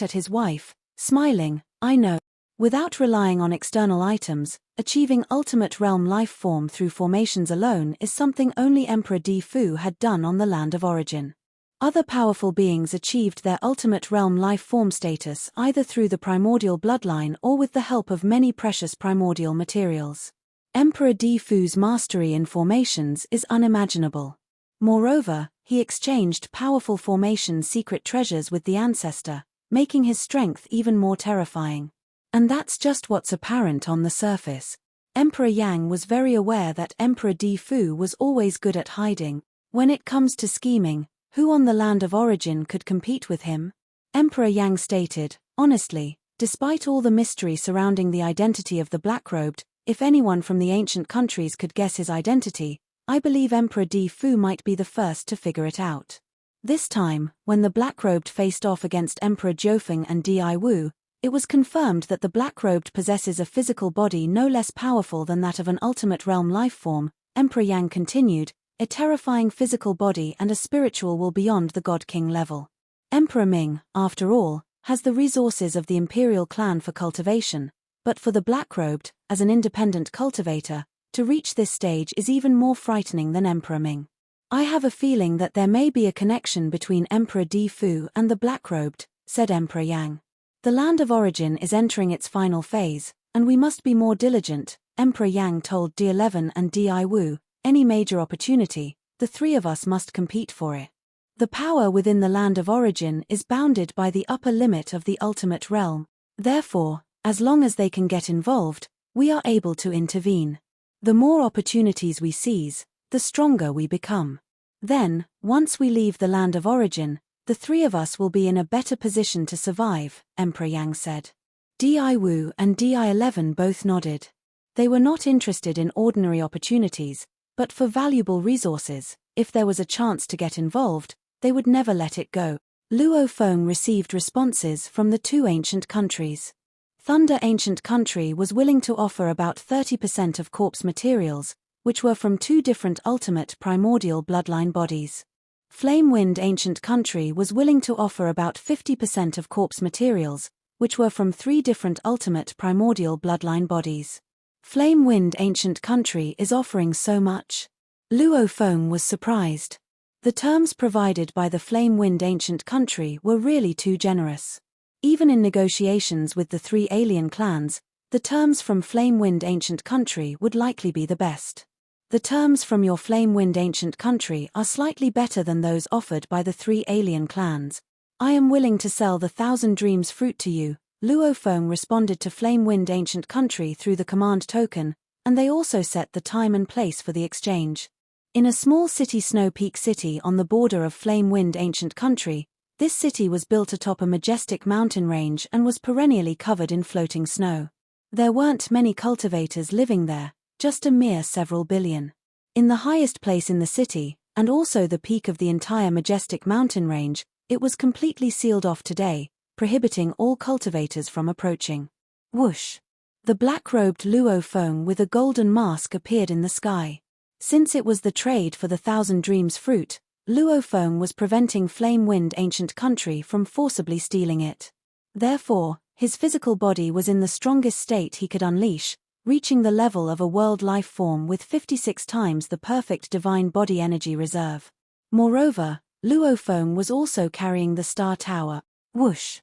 at his wife, smiling, I know. Without relying on external items, achieving ultimate realm life form through formations alone is something only Emperor Difu had done on the land of origin. Other powerful beings achieved their ultimate realm life form status either through the primordial bloodline or with the help of many precious primordial materials. Emperor Difu's mastery in formations is unimaginable. Moreover, he exchanged powerful formation secret treasures with the ancestor, making his strength even more terrifying. And that's just what's apparent on the surface. Emperor Yang was very aware that Emperor Difu was always good at hiding. When it comes to scheming, who on the land of origin could compete with him? Emperor Yang stated, honestly, despite all the mystery surrounding the identity of the black-robed, If anyone from the ancient countries could guess his identity, I believe Emperor Di Fu might be the first to figure it out. This time, when the Black-Robed faced off against Emperor Jiufeng and Di Wu, it was confirmed that the Black-Robed possesses a physical body no less powerful than that of an ultimate realm life form. Emperor Yang continued, a terrifying physical body and a spiritual will beyond the God King level. Emperor Ming, after all, has the resources of the imperial clan for cultivation, but for the Black-Robed, as an independent cultivator, to reach this stage is even more frightening than Emperor Ming. I have a feeling that there may be a connection between Emperor Di Fu and the Black-Robed, said Emperor Yang. The land of origin is entering its final phase, and we must be more diligent, Emperor Yang told D11 and Di Wu. Any major opportunity, the three of us must compete for it. The power within the land of origin is bounded by the upper limit of the ultimate realm. Therefore, as long as they can get involved, we are able to intervene. The more opportunities we seize, the stronger we become. Then, once we leave the land of origin, the three of us will be in a better position to survive, Emperor Yang said. Di Wu and Di11 both nodded. They were not interested in ordinary opportunities, but for valuable resources. If there was a chance to get involved, they would never let it go. Luo Feng received responses from the two ancient countries. Thunder Ancient Country was willing to offer about 30% of corpse materials, which were from two different ultimate primordial bloodline bodies. Flame Wind Ancient Country was willing to offer about 50% of corpse materials, which were from three different ultimate primordial bloodline bodies. Flame Wind Ancient Country is offering so much. Luo Feng was surprised. The terms provided by the Flame Wind Ancient Country were really too generous. Even in negotiations with the three alien clans, the terms from Flame Wind Ancient Country would likely be the best. The terms from your Flame Wind Ancient Country are slightly better than those offered by the three alien clans. I am willing to sell the 1,000 Dreams fruit to you, Luo Feng responded to Flame Wind Ancient Country through the command token, and they also set the time and place for the exchange. In a small city, Snow Peak City on the border of Flame Wind Ancient Country, this city was built atop a majestic mountain range and was perennially covered in floating snow. There weren't many cultivators living there, just a mere several billion. In the highest place in the city, and also the peak of the entire majestic mountain range, it was completely sealed off today, prohibiting all cultivators from approaching. Whoosh! The black-robed Luo Feng with a golden mask appeared in the sky. Since it was the trade for the 1,000 Dreams fruit, Luo Feng was preventing Flame Wind Ancient Country from forcibly stealing it. Therefore, his physical body was in the strongest state he could unleash, reaching the level of a world life form with 56 times the perfect divine body energy reserve. Moreover, Luo Feng was also carrying the Star Tower. Whoosh!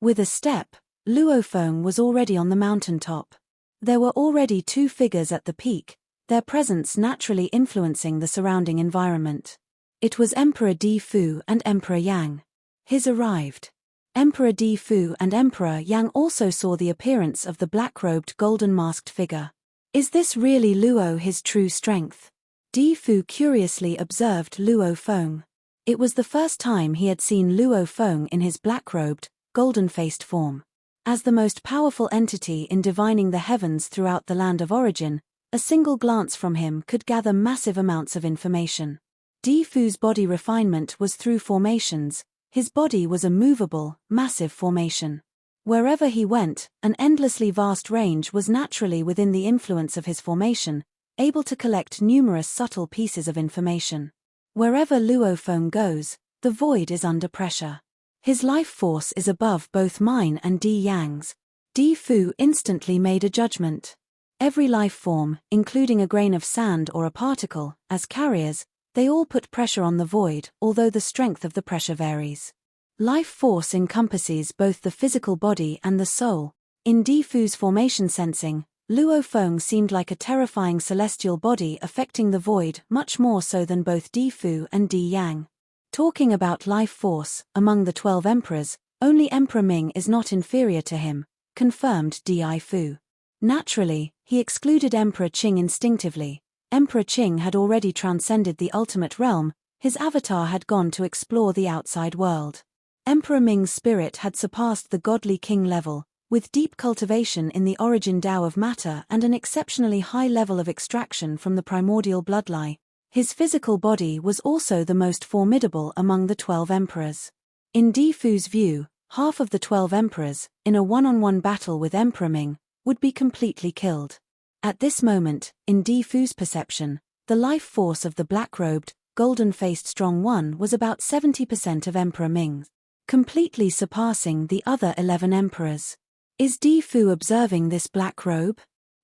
With a step, Luo Feng was already on the mountaintop. There were already two figures at the peak, their presence naturally influencing the surrounding environment. It was Emperor Di Fu and Emperor Yang. His arrived. Emperor Di Fu and Emperor Yang also saw the appearance of the black-robed golden-masked figure. Is this really Luo, his true strength? Di Fu curiously observed Luo Feng. It was the first time he had seen Luo Feng in his black-robed, golden-faced form. As the most powerful entity in divining the heavens throughout the land of origin, a single glance from him could gather massive amounts of information. Di Fu's body refinement was through formations. His body was a movable, massive formation. Wherever he went, an endlessly vast range was naturally within the influence of his formation, able to collect numerous subtle pieces of information. Wherever Luo Feng goes, the void is under pressure. His life force is above both mine and Di Yang's. Di Fu instantly made a judgment. Every life form, including a grain of sand or a particle, as carriers, they all put pressure on the void, although the strength of the pressure varies. Life force encompasses both the physical body and the soul. In Di Fu's formation sensing, Luo Feng seemed like a terrifying celestial body affecting the void much more so than both Di Fu and Di Yang. Talking about life force, among the 12 emperors, only Emperor Ming is not inferior to him, confirmed Di Fu. Naturally, he excluded Emperor Qing instinctively. Emperor Qing had already transcended the ultimate realm, his avatar had gone to explore the outside world. Emperor Ming's spirit had surpassed the godly king level, With deep cultivation in the origin Tao of matter and an exceptionally high level of extraction from the primordial bloodline, his physical body was also the most formidable among the 12 emperors. In Di Fu's view, half of the 12 emperors, in a one-on-one battle with Emperor Ming, would be completely killed. At this moment, in Di Fu's perception, the life force of the black-robed, golden-faced strong one was about 70% of Emperor Ming, completely surpassing the other 11 emperors. Is Di Fu observing this black robe?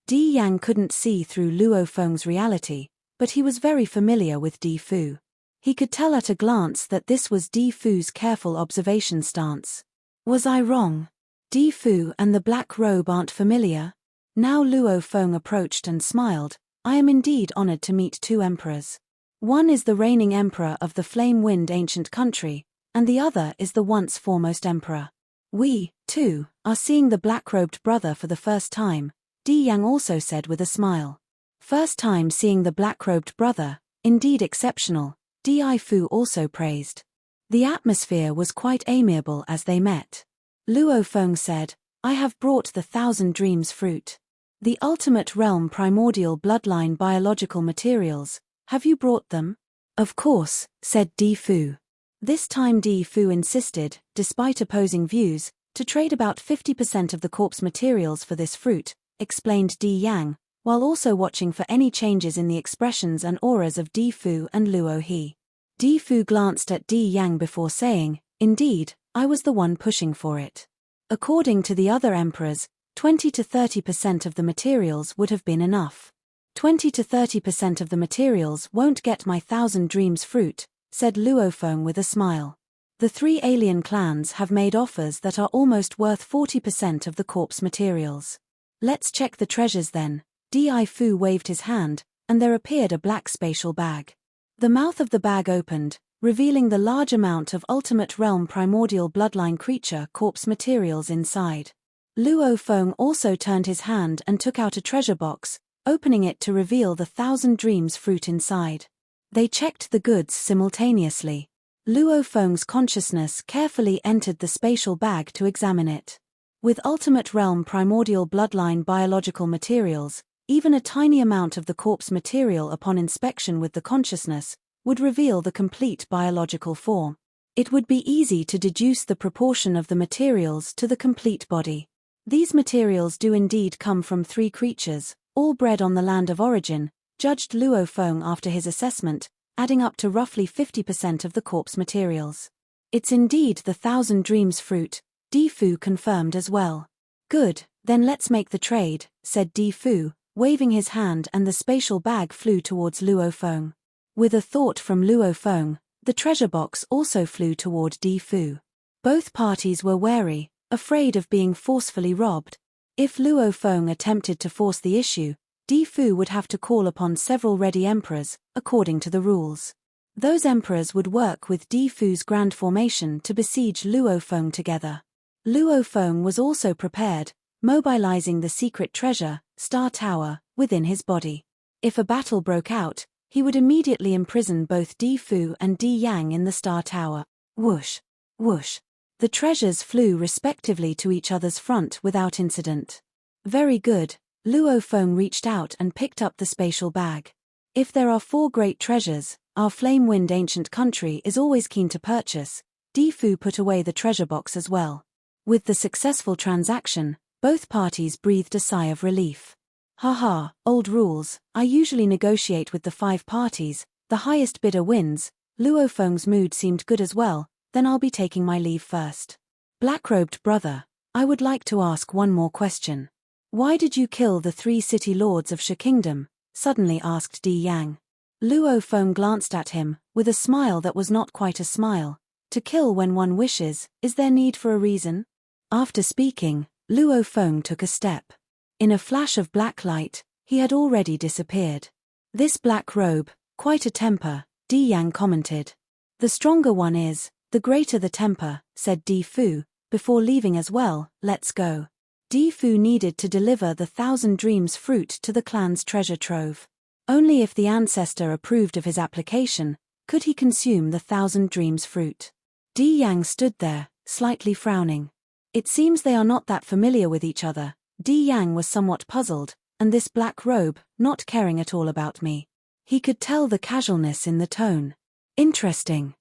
Di Yang couldn't see through Luo Feng's reality, but he was very familiar with Di Fu. He could tell at a glance that this was Di Fu's careful observation stance. Was I wrong? Di Fu and the black robe aren't familiar? Now Luo Feng approached and smiled. I am indeed honored to meet two emperors. One is the reigning emperor of the flame-wind ancient country, and the other is the once foremost emperor. We, too, are seeing the black-robed brother for the first time, Di Yang also said with a smile. First time seeing the black-robed brother, indeed exceptional, Di Fu also praised. The atmosphere was quite amiable as they met. Luo Feng said, I have brought the 1,000 Dreams fruit. The ultimate realm primordial bloodline biological materials, have you brought them? Of course, said Di Fu. This time Di Fu insisted, despite opposing views, to trade about 50% of the corpse materials for this fruit, explained Di Yang, while also watching for any changes in the expressions and auras of Di Fu and Luo He. Di Fu glanced at Di Yang before saying, indeed, I was the one pushing for it. According to the other emperors, 20 to 30% of the materials would have been enough. 20 to 30% of the materials won't get my 1,000 Dreams fruit, said Luo Feng with a smile. The three alien clans have made offers that are almost worth 40% of the corpse materials. Let's check the treasures then. Di Fu waved his hand, and there appeared a black spatial bag. The mouth of the bag opened, revealing the large amount of ultimate realm primordial bloodline creature corpse materials inside. Luo Feng also turned his hand and took out a treasure box, opening it to reveal the 1,000 Dreams fruit inside. They checked the goods simultaneously. Luo Feng's consciousness carefully entered the spatial bag to examine it. With ultimate realm primordial bloodline biological materials, even a tiny amount of the corpse material upon inspection with the consciousness would reveal the complete biological form. It would be easy to deduce the proportion of the materials to the complete body. These materials do indeed come from three creatures, all bred on the land of origin, judged Luo Feng after his assessment, adding up to roughly 50% of the corpse materials. It's indeed the 1,000 Dreams fruit, Di Fu confirmed as well. Good, then let's make the trade, said Di Fu, waving his hand, and the spatial bag flew towards Luo Feng. With a thought from Luo Feng, the treasure box also flew toward Di Fu. Both parties were wary, afraid of being forcefully robbed. If Luo Feng attempted to force the issue, Di Fu would have to call upon several ready emperors, according to the rules. Those emperors would work with Di Fu's grand formation to besiege Luo Feng together. Luo Feng was also prepared, mobilizing the secret treasure, Star Tower, within his body. If a battle broke out, he would immediately imprison both Di Fu and Di Yang in the Star Tower. Whoosh! Whoosh! The treasures flew respectively to each other's front without incident. Very good. Luo Feng reached out and picked up the spatial bag. If there are 4 great treasures, our flame-wind ancient country is always keen to purchase. Di Fu put away the treasure box as well. With the successful transaction, both parties breathed a sigh of relief. Haha, old rules, I usually negotiate with the 5 parties, the highest bidder wins. Luo Feng's mood seemed good as well, then I'll be taking my leave first. Black-robed brother, I would like to ask one more question. Why did you kill the 3 city lords of Shi Kingdom? Suddenly asked Di Yang. Luo Feng glanced at him, with a smile that was not quite a smile. To kill when one wishes, is there need for a reason? After speaking, Luo Feng took a step. In a flash of black light, he had already disappeared. This black robe, quite a temper, Di Yang commented. The stronger one is, the greater the temper, said Di Fu, before leaving as well. Let's go. Di Fu needed to deliver the 1,000 Dreams fruit to the clan's treasure trove. Only if the ancestor approved of his application, could he consume the 1,000 Dreams fruit. Di Yang stood there, slightly frowning. It seems they are not that familiar with each other. Di Yang was somewhat puzzled, and this black robe, not caring at all about me. He could tell the casualness in the tone. Interesting.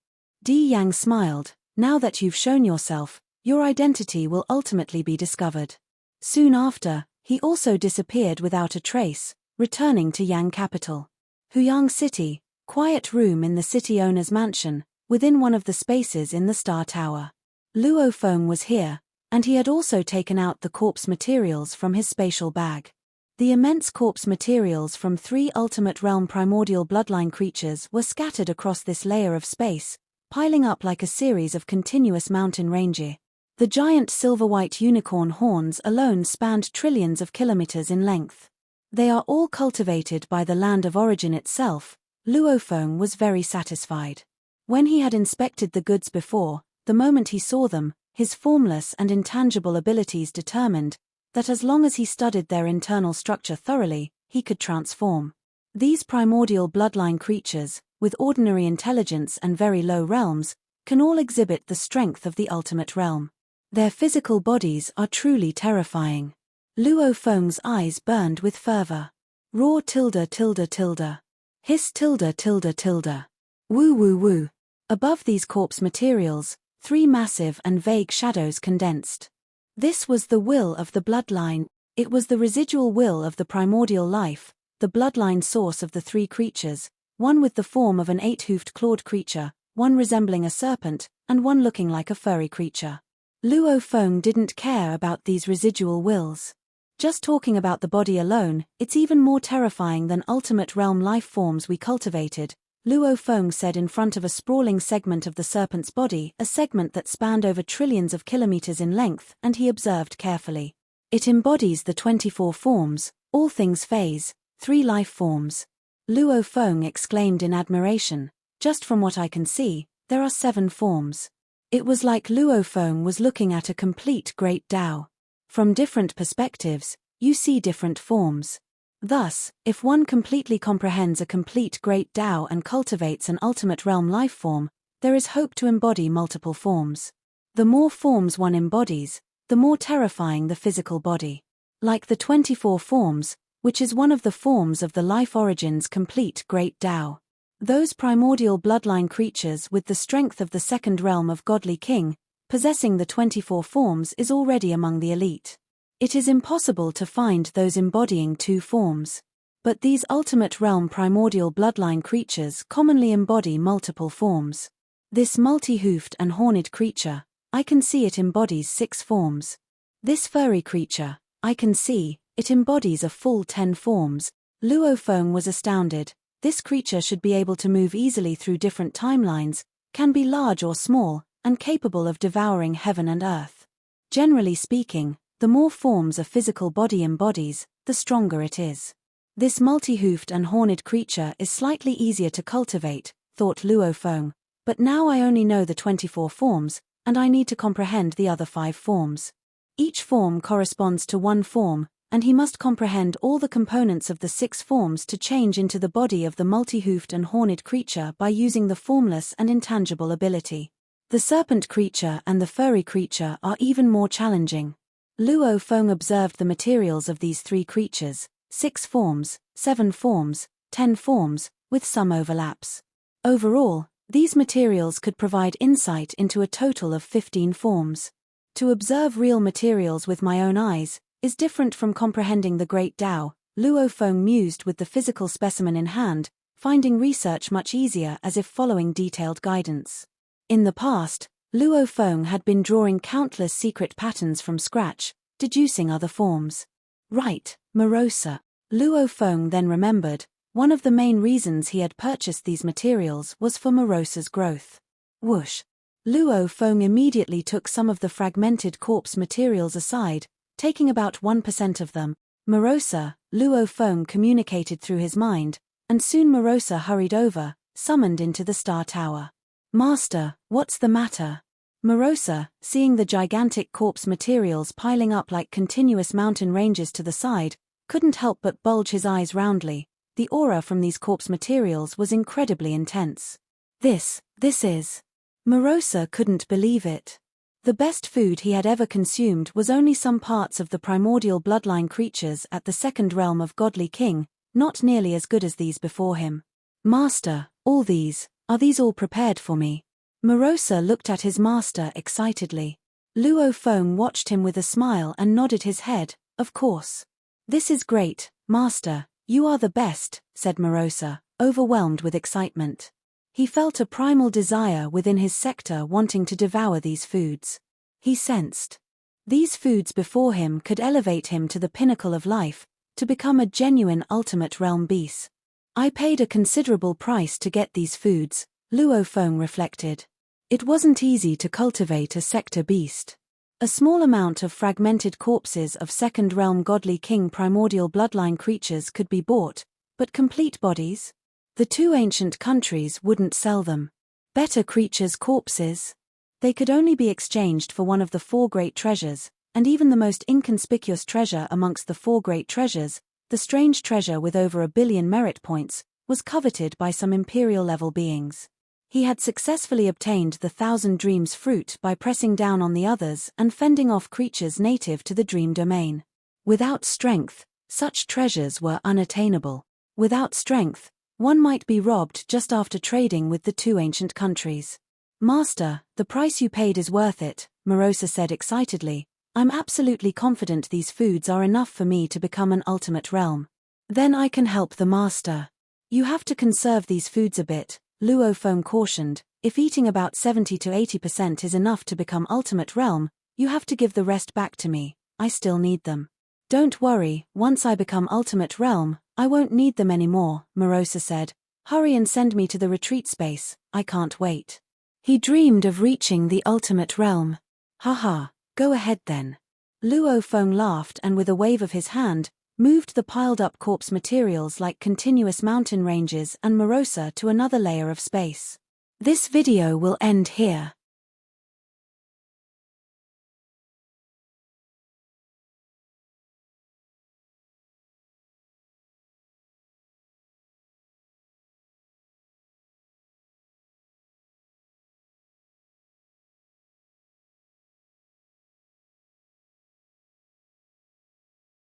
Di Yang smiled. Now that you've shown yourself, your identity will ultimately be discovered. Soon after, he also disappeared without a trace, returning to Yang capital. Huyang City, quiet room in the city owner's mansion, within one of the spaces in the Star Tower. Luo Feng was here, and he had also taken out the corpse materials from his spatial bag. The immense corpse materials from 3 Ultimate Realm primordial bloodline creatures were scattered across this layer of space, piling up like a series of continuous mountain ranges. The giant silver-white unicorn horns alone spanned trillions of kilometers in length. They are all cultivated by the land of origin itself. Luo Feng was very satisfied. When he had inspected the goods before, the moment he saw them, his formless and intangible abilities determined that as long as he studied their internal structure thoroughly, he could transform. These primordial bloodline creatures, with ordinary intelligence and very low realms, can all exhibit the strength of the ultimate realm. Their physical bodies are truly terrifying. Luo Feng's eyes burned with fervor. Roar tilde tilde tilde. Hiss tilde tilde tilde. Woo woo woo. Above these corpse materials, 3 massive and vague shadows condensed. This was the will of the bloodline. It was the residual will of the primordial life, the bloodline source of the 3 creatures, one with the form of an 8-hoofed clawed creature, one resembling a serpent, and one looking like a furry creature. Luo Feng didn't care about these residual wills. Just talking about the body alone, it's even more terrifying than ultimate realm life forms we cultivated, Luo Feng said in front of a sprawling segment of the serpent's body, a segment that spanned over trillions of kilometers in length, and he observed carefully. It embodies the 24 forms, all things phase, 3 life forms. Luo Feng exclaimed in admiration. Just from what I can see, there are 7 forms. It was like Luo Feng was looking at a complete great Tao. From different perspectives, you see different forms. Thus, if one completely comprehends a complete great Tao and cultivates an ultimate realm life form, there is hope to embody multiple forms. The more forms one embodies, the more terrifying the physical body. Like the 24 forms, which is one of the forms of the life origin's complete great Tao. Those primordial bloodline creatures with the strength of the second realm of godly king, possessing the 24 forms, is already among the elite. It is impossible to find those embodying 2 forms. But these ultimate realm primordial bloodline creatures commonly embody multiple forms. This multi-hoofed and horned creature, I can see it embodies 6 forms. This furry creature, I can see, it embodies a full 10 forms. Luo Feng was astounded. This creature should be able to move easily through different timelines, can be large or small, and capable of devouring heaven and earth. Generally speaking, the more forms a physical body embodies, the stronger it is. This multi-hoofed and horned creature is slightly easier to cultivate, thought Luo Feng, but now I only know the 24 forms, and I need to comprehend the other 5 forms. Each form corresponds to 1 form, and he must comprehend all the components of the 6 forms to change into the body of the multi-hoofed and horned creature by using the formless and intangible ability. The serpent creature and the furry creature are even more challenging. Luo Feng observed the materials of these 3 creatures, 6 forms, 7 forms, 10 forms, with some overlaps. Overall, these materials could provide insight into a total of 15 forms. To observe real materials with my own eyes is different from comprehending the great Tao, Luo Feng mused with the physical specimen in hand, finding research much easier as if following detailed guidance. In the past, Luo Feng had been drawing countless secret patterns from scratch, deducing other forms. Right, Morosa. Luo Feng then remembered, one of the main reasons he had purchased these materials was for Morosa's growth. Whoosh. Luo Feng immediately took some of the fragmented corpse materials aside, taking about 1% of them. Morosa, Luo Feng communicated through his mind, and soon Morosa hurried over, summoned into the Star Tower. Master, what's the matter? Morosa, seeing the gigantic corpse materials piling up like continuous mountain ranges to the side, couldn't help but bulge his eyes roundly. The aura from these corpse materials was incredibly intense. This is... Morosa couldn't believe it. The best food he had ever consumed was only some parts of the primordial bloodline creatures at the second realm of Godly King, not nearly as good as these before him. Master, are these all prepared for me? Morosa looked at his master excitedly. Luo Feng watched him with a smile and nodded his head, of course. This is great, master, you are the best, said Morosa, overwhelmed with excitement. He felt a primal desire within his sector wanting to devour these foods. He sensed these foods before him could elevate him to the pinnacle of life, to become a genuine ultimate realm beast. I paid a considerable price to get these foods, Luo Feng reflected. It wasn't easy to cultivate a sector beast. A small amount of fragmented corpses of second realm Godly King primordial bloodline creatures could be bought, but complete bodies? The two ancient countries wouldn't sell them. Better creatures' corpses? They could only be exchanged for one of the four great treasures, and even the most inconspicuous treasure amongst the four great treasures, the strange treasure with over 1 billion merit points, was coveted by some imperial-level beings. He had successfully obtained the 1,000 Dreams fruit by pressing down on the others and fending off creatures native to the dream domain. Without strength, such treasures were unattainable. Without strength, one might be robbed just after trading with the two ancient countries. Master, the price you paid is worth it, Morosa said excitedly. I'm absolutely confident these foods are enough for me to become an ultimate realm. Then I can help the master. You have to conserve these foods a bit, Luo Feng cautioned. If eating about 70 to 80% is enough to become ultimate realm, you have to give the rest back to me. I still need them. Don't worry, once I become ultimate realm, I won't need them anymore, Morosa said. Hurry and send me to the retreat space, I can't wait. He dreamed of reaching the ultimate realm. Haha, go ahead then. Luo Feng laughed and with a wave of his hand, moved the piled-up corpse materials like continuous mountain ranges and Morosa to another layer of space. This video will end here.